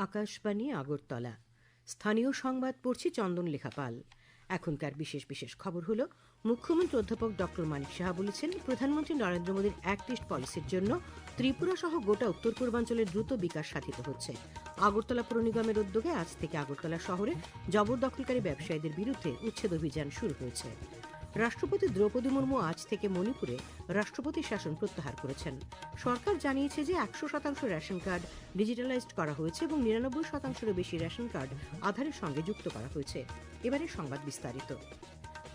আকাশবাণী আগরতলা স্থানীয় সংবাদ পড়ছি চন্দন লেখাপাল। এখনকার বিশেষ বিশেষ খবর হলো, মুখ্যমন্ত্রী অধ্যাপক ডক্টর মানিক সাহা বলেছেন, প্রধানমন্ত্রী নরেন্দ্র মোদীর অ্যাক্ট ইস্ট পলিসির জন্য ত্রিপুরা সহ গোটা উত্তর পূর্বাঞ্চলের দ্রুত বিকাশ সাধিত হচ্ছে। আগরতলা পৌর নিগমের উদ্যোগে আজ থেকে আগরতলা শহরে জবরদখলকারী ব্যবসায়ীদের বিরুদ্ধে উচ্ছেদ অভিযান শুরু হয়েছে। রাষ্ট্রপতি দ্রৌপদী মুর্মু আজ থেকে মণিপুরে রাষ্ট্রপতি শাসন প্রত্যাহার করেছেন। সরকার জানিয়েছে যে 100% রেশন কার্ড ডিজিটালাইজড করা হয়েছে এবং 99%-এরও বেশি রেশন কার্ড আধারের সঙ্গে যুক্ত করা হয়েছে। এবারে সংবাদ বিস্তারিত।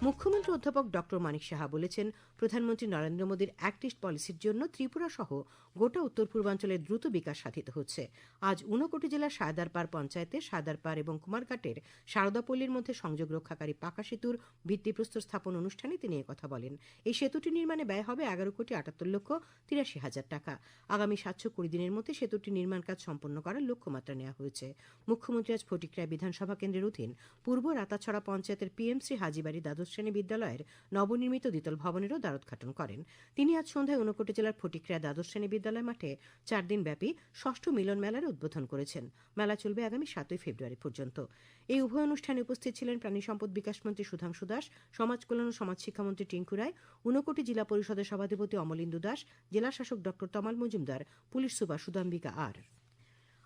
মুখ্যমন্ত্রী অধ্যাপক ডক্টর মানিক সাহা বলেছেন, প্রধানমন্ত্রী নরেন্দ্র মোদীর অ্যাক্ট ইস্ট পলিসির জন্য ত্রিপুরা সহ গোটা উত্তর পূর্বাঞ্চলের দ্রুত বিকাশ সাধিত হচ্ছে। আজ ঊনকোটি জেলার সায়দারপাড় পঞ্চায়েতে সায়দারপাড় এবং কুমারঘাটের শারদাপল্লীর মধ্যে সংযোগ রক্ষাকারী পাকা সেতুর ভিত্তিপ্রস্তর স্থাপন অনুষ্ঠানে তিনি একথা বলেন। এই সেতুটি নির্মাণে ব্যয় হবে 11,78,83,000 টাকা। আগামী 720 দিনের মধ্যে সেতুটি নির্মাণ কাজ সম্পন্ন করার লক্ষ্যমাত্রা নেওয়া হয়েছে। মুখ্যমন্ত্রী আজ ফটিকরায় বিধানসভা কেন্দ্রের অধীন পূর্ব রাতাছড়া পঞ্চায়েতের পিএমসি হাজিবাড়ি দ্বাদশ শ্রেণী বিদ্যালয়ের নবনির্মিত দ্বিতল ভবনেরও দ্বারোদ্ঘাটন করেন। তিনি আজ সন্ধ্যায় ঊনকোটি জেলার ফটিকরায় দ্বাদশ শ্রেণী বিদ্যালয় মাঠে 4 দিন ব্যাপী ষষ্ঠ মিলন মেলার উদ্বোধন করেছেন। মেলা চলবে আগামী 7 ফেব্রুয়ারি পর্যন্ত। এই উভয় অনুষ্ঠানে উপস্থিত ছিলেন প্রাণী সম্পদ বিকাশ মন্ত্রী সুধাংশু দাস, সমাজ কল্যাণ ও সমাজ শিক্ষামন্ত্রী টিঙ্কু রায়, ঊনকোটি জেলা পরিষদের সভাধিপতি অমলেন্দু দাস, জেলা শাসক ডক্টর তমাল মজুমদার, পুলিশ সুপার সুদাম্বিকা আর।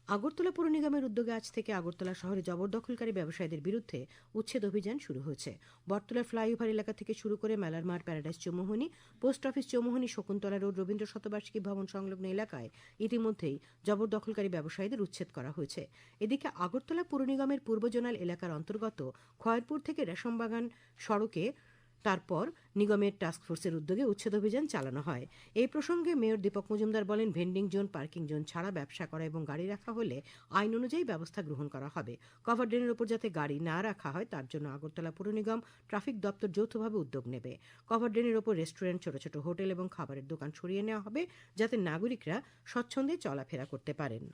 আগরতলা পৌর নিগমের উদ্যোগে আজ থেকে আগরতলা শহরে জবরদখলকারী ব্যবসায়ীদের বিরুদ্ধে উচ্ছেদ অভিযান শুরু হয়েছে। বটতলার ফ্লাইওভার এলাকা থেকে শুরু করে মেলার মাঠ, Paradise Choumuhani, Post Office Choumuhani, Shakuntala Road, Rabindra Satabarshiki Bhavan সংলগ্ন এলাকায় ইতিমধ্যেই জবরদখলকারী ব্যবসায়ীদের উচ্ছেদ করা হয়েছে। এদিকে আগরতলা পৌর নিগমের পূর্ব জোনাল এলাকার অন্তর্গত খয়েরপুর থেকে রেশমবাগান সড়কে তারপর নিগমের টাস্কফোর্সের উদ্যোগে উচ্ছেদ অভিযান চালানো হয়। এই প্রসঙ্গে মেয়র দীপক মজুমদার বলেন, ভেন্ডিং জোন, পার্কিং জোন ছাড়া ব্যবসা করা এবং গাড়ি রাখা হলে আইন অনুযায়ী ব্যবস্থা গ্রহণ করা হবে। কভার ড্রেনের ওপর যাতে গাড়ি না রাখা হয় তার জন্য আগরতলা পৌর নিগম, ট্রাফিক দপ্তর যৌথভাবে উদ্যোগ নেবে। কভার ড্রেনের ওপর রেস্টুরেন্ট, ছোট ছোট হোটেল এবং খাবারের দোকান সরিয়ে নেওয়া হবে যাতে নাগরিকরা স্বচ্ছন্দে চলাফেরা করতে পারেন।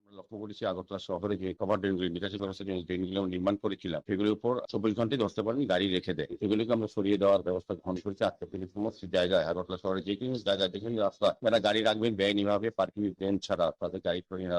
লক্ষ্য করেছি আগরতলা শহরে যে কভার ড্রেনগুলি, নিকাশি ব্যবস্থার জন্য ড্রেনগুলো নির্মাণ করেছিলাম, সেগুলির উপর 24 ঘন্টায় ধরতে পারেন গাড়ি রেখে দেয়। সেগুলিকে আমরা সরিয়ে দেওয়ার ব্যবস্থা গ্রহণ করেছি। আজকে থেকে সমস্ত জায়গায় আগরতলা শহরে যে কোনো জায়গায় যেখানে রাস্তা যারা গাড়ি রাখবেন বেআইনিভাবে পার্কিং ড্রেন ছাড়া তাদের গাড়ি সরিয়ে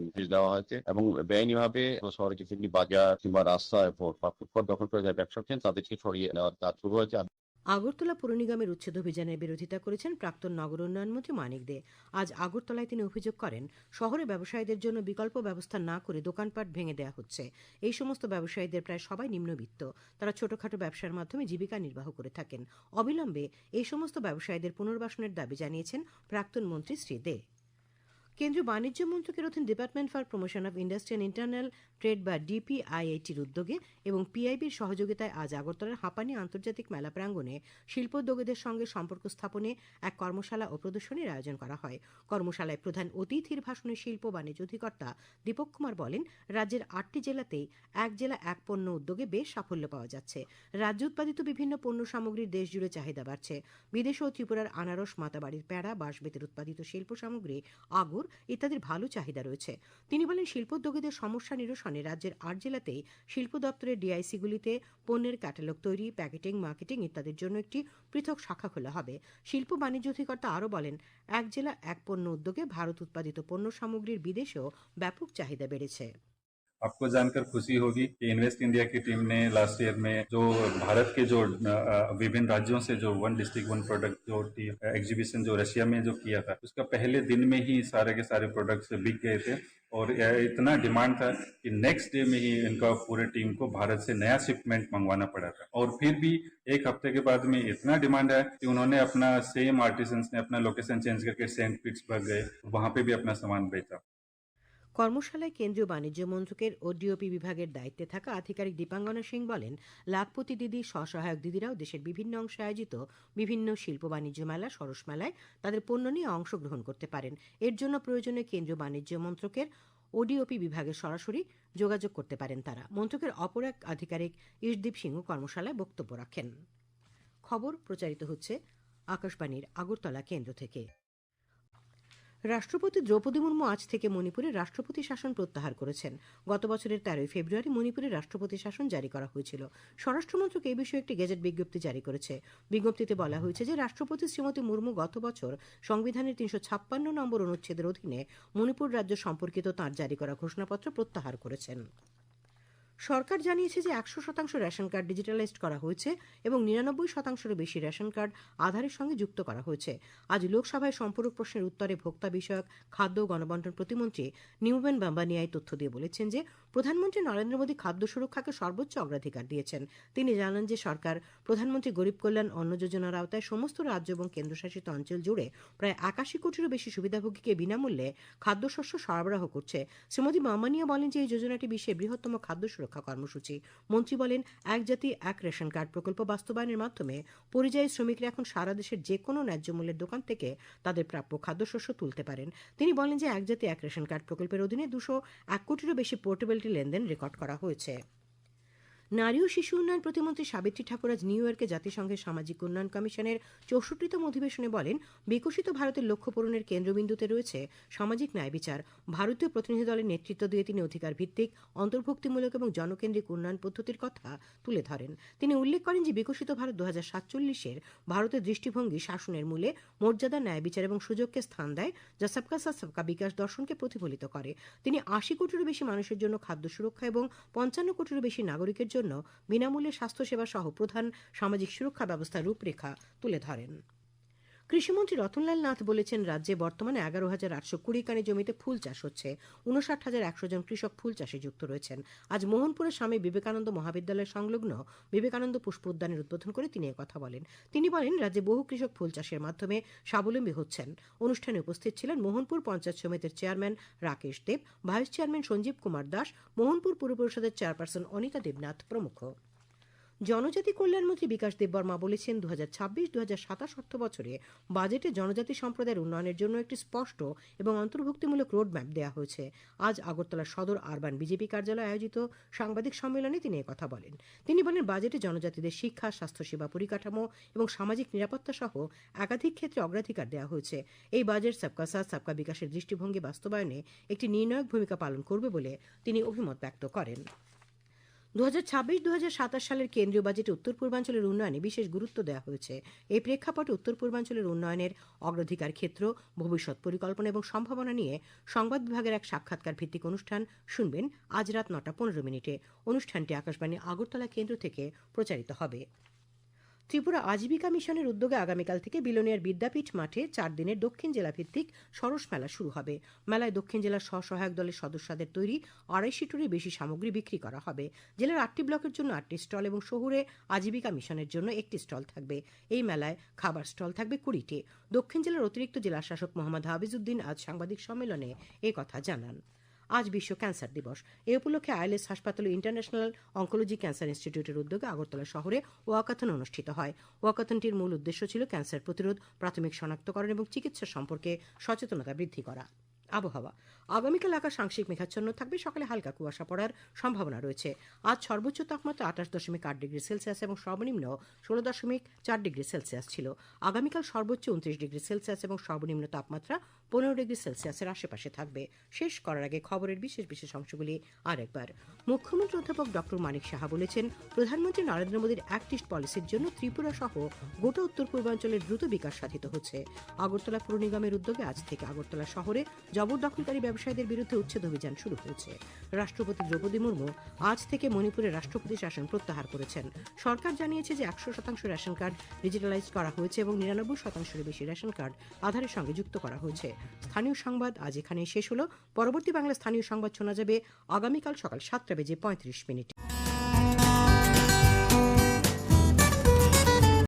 নির্দেশ দেওয়া হয়েছে এবং বেআইনিভাবে শহরে যেগুলি বাজার কিংবা রাস্তার উপর বা ফুটপাত দখল করে যায় ব্যবসা করছেন তাদেরকে সরিয়ে নেওয়ার কাজ শুরু হয়েছে। আগরতলা পৌর নিগমের উচ্ছেদ অভিযানের বিরোধিতা করেছেন প্রাক্তন নগর উন্নয়ন মন্ত্রী মানিক দে। আজ আগরতলায় তিনি অভিযোগ করেন, শহরে ব্যবসায়ীদের জন্য বিকল্প ব্যবস্থা না করে দোকানপাট ভেঙে দেওয়া হচ্ছে। এই সমস্ত ব্যবসায়ীদের প্রায় সবাই নিম্নবিত্ত। তারা ছোটখাটো ব্যবসার মাধ্যমে জীবিকা নির্বাহ করে থাকেন। অবিলম্বে এই সমস্ত ব্যবসায়ীদের পুনর্বাসনের দাবি জানিয়েছেন প্রাক্তন মন্ত্রী শ্রী দে। কেন্দ্রীয় বাণিজ্য মন্ত্রকের অধীন department for promotion of industry and internal trade বা ডিপিআইআইটির উদ্যোগে এবং পিআইবির সহযোগিতায় আজ আগরতলার হাঁপানি আন্তর্জাতিক মেলা প্রাঙ্গণে শিল্পোদ্যোগীদের সঙ্গে সম্পর্ক স্থাপনে এক কর্মশালা ও প্রদর্শনীর আয়োজন করা হয়। কর্মশালায় প্রধান অতিথির ভাষণে শিল্প বাণিজ্য অধিকর্তা দীপক কুমার বলেন, রাজ্যের 8টি জেলাতেই এক জেলা এক পণ্য উদ্যোগে বেশ সাফল্য পাওয়া যাচ্ছে। রাজ্য উৎপাদিত বিভিন্ন পণ্য সামগ্রীর দেশ জুড়ে চাহিদা বাড়ছে। বিদেশ ও ত্রিপুরার আনারস, মাতাবাড়ির প্যাড়া, বাঁশবেতের উৎপাদিত শিল্প সামগ্রী, আগর ইত্যাদির ভালো চাহিদা রয়েছে। তিনি বলেন, শিল্পোদ্যোগীদের সমস্যা নিরসনে রাজ্যের 8 জেলাতেই শিল্প দপ্তরের ডিআইসিগুলিতে পণ্যের ক্যাটালগ তৈরি, প্যাকেটিং, মার্কেটিং ইত্যাদির জন্য একটি পৃথক শাখা খোলা হবে। শিল্প বাণিজ্য অধিকর্তা আরও বলেন, এক জেলা এক পণ্য উদ্যোগে ভারত উৎপাদিত পণ্য সামগ্রীর বিদেশেও ব্যাপক চাহিদা বেড়েছে। आपको जानकर खुशी होगी कि इन्वेस्ट इंडिया की टीम ने लास्ट ईयर में जो भारत के जो विभिन्न राज्यों से जो वन डिस्ट्रिक्ट वन प्रोडक्ट जो एग्जीबिशन जो रशिया में जो किया था, उसका पहले दिन में ही सारे के सारे प्रोडक्ट्स बिक गए थे और इतना डिमांड था कि नेक्स्ट डे में ही इनका पूरे टीम को भारत से नया शिपमेंट मंगवाना पड़ा था। और फिर भी एक हफ्ते के बाद में इतना डिमांड है कि उन्होंने अपना सेम आर्टिसंस ने अपना लोकेशन चेंज करके सेंट पीटर्सबर्ग गए, वहां पे भी अपना सामान बेचा। কর্মশালায় কেন্দ্রীয় বাণিজ্য মন্ত্রকের ওডিওপি বিভাগের দায়িত্বে থাকা আধিকারিক দীপাঙ্গনা সিং বলেন, লাখপতি দিদি, স্বসহায়ক দিদিরাও দেশের বিভিন্ন অংশে আয়োজিত বিভিন্ন শিল্প বাণিজ্য মেলা, সরস মেলায় তাদের পণ্য নিয়ে অংশগ্রহণ করতে পারেন। এর জন্য প্রয়োজনে কেন্দ্রীয় বাণিজ্য মন্ত্রকের ওডিওপি বিভাগে সরাসরি যোগাযোগ করতে পারেন তারা। মন্ত্রকের অপর এক আধিকারিক ইশদীপ সিংহ কর্মশালায় বক্তব্য রাখেন। খবর প্রচারিত হচ্ছে আকাশবাণীর আগরতলা কেন্দ্র থেকে। রাষ্ট্রপতি দ্রৌপদী মুর্মু আজ থেকে মণিপুরে রাষ্ট্রপতি শাসন প্রত্যাহার করেছেন। গত বছরের 13 ফেব্রুয়ারি মণিপুরে রাষ্ট্রপতি শাসন জারি করা হয়েছিল। স্বরাষ্ট্রমন্ত্রক এই বিষয়ে একটি গেজেট বিজ্ঞপ্তি জারি করেছে। বিজ্ঞপ্তিতে বলা হয়েছে যে রাষ্ট্রপতি শ্রীমতী মুর্মু গত বছর সংবিধানের 356 নম্বর অনুচ্ছেদের অধীনে মণিপুর রাজ্য সম্পর্কিত তাঁর জারি করা ঘোষণাপত্র প্রত্যাহার করেছেন। সরকার জানিয়েছে যে 100% রেশন কার্ড ডিজিটালাইজড করা হয়েছে এবং 99%-এরও বেশি রেশন কার্ড আধারের সঙ্গে যুক্ত করা হয়েছে। আজ লোকসভায় সম্পূরক প্রশ্নের উত্তরে ভোক্তা বিষয়ক খাদ্য ও গণবন্টন প্রতিমন্ত্রী নিউবেন বাম্বানিয়া এই তথ্য দিয়ে বলেছেন যে প্রধানমন্ত্রী নরেন্দ্র মোদী খাদ্য সুরক্ষাকে সর্বোচ্চ অগ্রাধিকার দিয়েছেন। তিনি জানান যে সরকার প্রধানমন্ত্রী গরিব কল্যাণ অন্ন যোজনার আওতায় সমস্ত রাজ্য এবং কেন্দ্রশাসিত অঞ্চল জুড়ে প্রায় 81 কোটিরও বেশি সুবিধাভোগীকে বিনামূল্যে খাদ্যশস্য সরবরাহ করছে। শ্রীমতী বাম্বানিয়া বলেন যে এই যোজনাটি বিশ্বের বৃহত্তম খাদ্য সুরক্ষা কর্মসূচি। মন্ত্রী বলেন, এক জাতি এক রেশন কার্ড প্রকল্প বাস্তবায়নের মাধ্যমে পরিযায়ী শ্রমিকরা এখন সারা দেশের যে কোনো ন্যায্য মূল্যের দোকান থেকে তাদের প্রাপ্য খাদ্যশস্য তুলতে পারেন। তিনি বলেন যে এক জাতি এক রেশন কার্ড প্রকল্পের অধীনে 201 কোটিরও বেশি পোর্টেবিলিটি লেনদেন রেকর্ড করা হয়েছে। নারী ও শিশু উন্নয়ন প্রতিমন্ত্রী সাবিত্রী ঠাকুর আজ নিউ ইয়র্কে জাতিসংঘের সামাজিক উন্নয়ন কমিশনের 64তম অধিবেশনে বলেন, বিকশিত ভারতের লক্ষ্য পূরণের কেন্দ্রবিন্দুতে রয়েছে সামাজিক ন্যায় বিচার। ভারতীয় প্রতিনিধি দলের নেতৃত্ব দিয়ে তিনি অধিকার ভিত্তিক, অন্তর্ভুক্তিমূলক এবং জনকেন্দ্রিক উন্নয়ন পদ্ধতির কথা তুলে ধরেন। তিনি উল্লেখ করেন যে বিকশিত ভারত 2047-এর ভারতের দৃষ্টিভঙ্গি শাসনের মূলে মর্যাদা, ন্যায় বিচার এবং সুযোগকে স্থান দেয়, যা সবকা সাথ সবকা বিকাশ দর্শনকে প্রতিফলিত করে। তিনি 80 কোটিরও বেশি মানুষের জন্য খাদ্য সুরক্ষা এবং 55 কোটিরও বেশি নাগরিকের জন্য বিনামূল্যে স্বাস্থ্যসেবা সহ প্রধান সামাজিক সুরক্ষা ব্যবস্থার রূপরেখা তুলে ধরেন। কৃষিমন্ত্রী রতনলাল নাথ বলেছেন, রাজ্যে বর্তমানে 11,820 কানি জমিতে ফুল চাষ হচ্ছে। 59,100 জন কৃষক ফুল চাষে যুক্ত রয়েছেন। আজ মোহনপুরে স্বামী বিবেকানন্দ মহাবিদ্যালয় সংলগ্ন বিবেকানন্দ পুষ্প উদ্যানের উদ্বোধন করে তিনি কথা বলেন। তিনি বলেন, রাজ্যে বহু কৃষক ফুল চাষের মাধ্যমে স্বাবলম্বী হচ্ছেন। অনুষ্ঠানে উপস্থিত ছিলেন মোহনপুর পঞ্চায়েত সমিতির চেয়ারম্যান রাকেশ দেব, ভাইস চেয়ারম্যান সঞ্জীব কুমার দাস, মোহনপুর পুর পরিষদের চেয়ারপারসন অনিতা দেবনাথ প্রমুখ। জনজাতি কল্যাণমন্ত্রী বিকাশ দেববর্মা বলেছেন, 2026-2027 অর্থ বছরে বাজেটে জনজাতি সম্প্রদায়ের উন্নয়নের জন্য একটি স্পষ্ট এবং অন্তর্ভুক্তিমূলক রোডম্যাপ দেওয়া হয়েছে। আজ আগরতলা সদর আরবান বিজেপি কার্যালয়ে আয়োজিত সাংবাদিক সম্মেলনে তিনি কথা বলেন। তিনি বলেন, বাজেটে জনজাতিদের শিক্ষা, স্বাস্থ্যসেবা পরিকাঠামো এবং সামাজিক নিরাপত্তা সহ একাধিক ক্ষেত্রে অগ্রাধিকার দেওয়া হয়েছে। এই বাজেট সবকা সাথ সবকা বিকাশের দৃষ্টিভঙ্গি বাস্তবায়নে একটি নির্ণায়ক ভূমিকা পালন করবে বলে তিনি অভিমত ব্যক্ত করেন। 2026-2027 সালের কেন্দ্রীয় বাজেটে উত্তর পূর্বাঞ্চলের উন্নয়নে বিশেষ গুরুত্ব দেওয়া হয়েছে। এই প্রেক্ষাপটে উত্তর পূর্বাঞ্চলের উন্নয়নের অগ্রাধিকার ক্ষেত্র, ভবিষ্যৎ পরিকল্পনা এবং সম্ভাবনা নিয়ে সংবাদ বিভাগের এক সাক্ষাৎকার ভিত্তিক অনুষ্ঠান শুনবেন আজ রাত 9:15। অনুষ্ঠানটি আকাশবাণী আগরতলা কেন্দ্র থেকে প্রচারিত হবে। ত্রিপুরা আজীবিকা মিশনের উদ্যোগে আগামীকাল থেকে বিলোনিয়ার বিদ্যাপীঠ মাঠে 4 দিনের দক্ষিণ জেলা ভিত্তিক সরস মেলা শুরু হবে। মেলায় দক্ষিণ জেলার স্বসহায়ক দলের সদস্যদের তৈরি 250 টনের বেশি সামগ্রী বিক্রি করা হবে। জেলার 8টি ব্লকের জন্য 8টি স্টল এবং শহুরে আজীবিকা মিশনের জন্য একটি স্টল থাকবে। এই মেলায় খাবার স্টল থাকবে 20টি। দক্ষিণ জেলার অতিরিক্ত জেলা শাসক মোহাম্মদ হাফিজউদ্দিন আজ সাংবাদিক সম্মেলনে কথা জানান। আজ বিশ্ব ক্যান্সার দিবস। এ উপলক্ষে আইএলএস হাসপাতাল ও ইন্টারন্যাশনাল অঙ্কোলজি ক্যান্সার ইনস্টিটিউটের উদ্যোগে আগরতলা শহরে ওয়াকাথন অনুষ্ঠিত হয়। ওয়াকাথনটির মূল উদ্দেশ্য ছিল ক্যান্সার প্রতিরোধ, প্রাথমিক শনাক্তকরণ এবং চিকিৎসা সম্পর্কে সচেতনতা বৃদ্ধি করা। আবহাওয়া, আগামীকাল আকাশ আংশিক মেঘাচ্ছন্ন থাকবে, সকালে হালকা কুয়াশা পড়ার সম্ভাবনা রয়েছে। আজ সর্বোচ্চ তাপমাত্রা 28.8 ডিগ্রি সেলসিয়াস এবং সর্বনিম্ন 16.4 ডিগ্রি সেলসিয়াস ছিল। আগামীকাল সর্বোচ্চ 29 ডিগ্রি সেলসিয়াস এবং সর্বনিম্ন তাপমাত্রা 15 ডিগ্রি সেলসিয়াসের আশেপাশে থাকবে। শেষ করার আগে খবরের বিশেষ অংশগুলি আরেকবার। মুখ্যমন্ত্রী অধ্যাপক ডক্টর মানিক সাহা বলেছেন, প্রধানমন্ত্রী নরেন্দ্র মোদীর অ্যাক্ট ইস্ট পলিসির জন্য ত্রিপুরা সহ গোটা উত্তর পূর্বাঞ্চলের দ্রুত বিকাশ সাধিত হচ্ছে। আগরতলা পুর নিগমের উদ্যোগে আজ থেকে আগরতলা শহরে জবরদখলকারী ব্যবসায়ীদের বিরুদ্ধে উচ্ছেদ অভিযান শুরু হয়েছে। রাষ্ট্রপতি দ্রৌপদী মুর্মু আজ থেকে মণিপুরে রাষ্ট্রপতি শাসন প্রত্যাহার করেছেন। সরকার জানিয়েছে যে 100% রেশন কার্ড ডিজিটালাইজ করা হয়েছে এবং 99%-এর বেশি রেশন কার্ড আধারের সঙ্গে যুক্ত করা হয়েছে। স্থানীয় সংবাদ আজ এখানেই শেষ হলো। পরবর্তী বাংলা স্থানীয় সংবাদ শোনা যাবে আগামীকাল সকাল 7:35